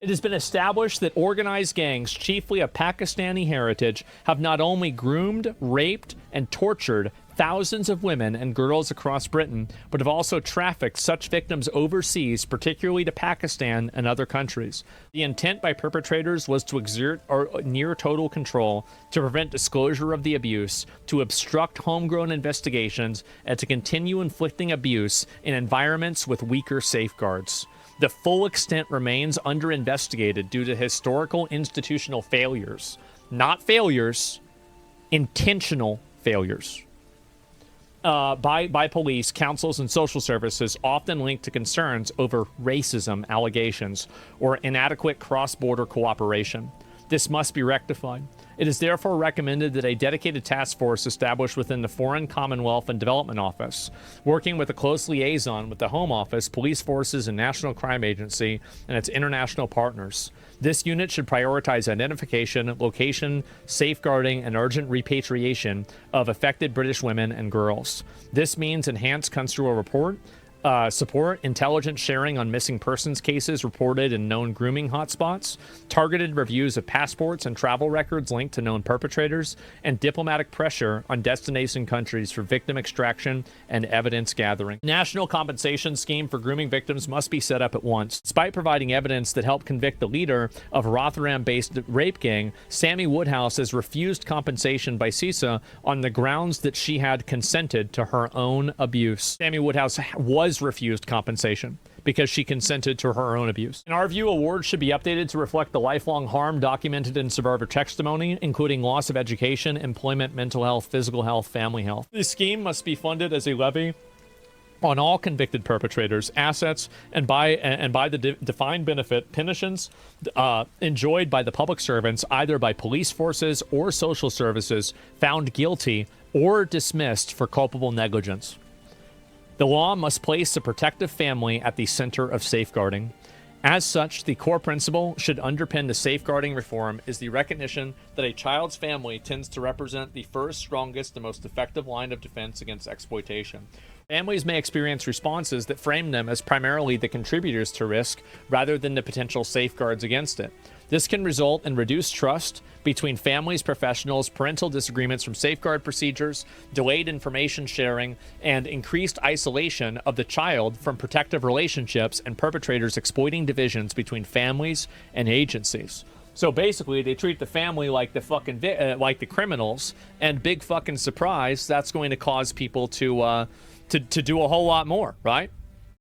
It has been established that organized gangs, chiefly of Pakistani heritage, have not only groomed, raped, and tortured thousands of women and girls across Britain, but have also trafficked such victims overseas, particularly to Pakistan and other countries. The intent by perpetrators was to exert near total control, to prevent disclosure of the abuse, to obstruct homegrown investigations, and to continue inflicting abuse in environments with weaker safeguards. The full extent remains under-investigated due to historical institutional failures. Not failures, intentional failures. By police, councils, and social services, often linked to concerns over racism allegations or inadequate cross-border cooperation. This must be rectified. It is therefore recommended that a dedicated task force established within the Foreign, Commonwealth, and Development Office, working with a close liaison with the Home Office, police forces, and National Crime Agency, and its international partners. This unit should prioritize identification, location, safeguarding, and urgent repatriation of affected British women and girls. This means enhanced consular support, intelligence sharing on missing persons cases reported in known grooming hotspots, targeted reviews of passports and travel records linked to known perpetrators, and diplomatic pressure on destination countries for victim extraction and evidence gathering. National compensation scheme for grooming victims must be set up at once. Despite providing evidence that helped convict the leader of a Rotherham-based rape gang, Sammy Woodhouse has refused compensation by CISA on the grounds that she had consented to her own abuse. Sammy Woodhouse was refused compensation because she consented to her own abuse. In our view, awards should be updated to reflect the lifelong harm documented in survivor testimony, including loss of education, employment, mental health, physical health, family health. The scheme must be funded as a levy on all convicted perpetrators' assets and by the defined benefit pensions enjoyed by the public servants, either by police forces or social services, found guilty or dismissed for culpable negligence. The law must place the protective family at the center of safeguarding. As such, the core principle should underpin the safeguarding reform is the recognition that a child's family tends to represent the first, strongest, and most effective line of defense against exploitation. Families may experience responses that frame them as primarily the contributors to risk rather than the potential safeguards against it. This can result in reduced trust between families, professionals, parental disagreements from safeguard procedures, delayed information sharing, and increased isolation of the child from protective relationships and perpetrators exploiting divisions between families and agencies. So basically, they treat the family like the fucking like the criminals, and big fucking surprise, that's going to cause people to do a whole lot more, right?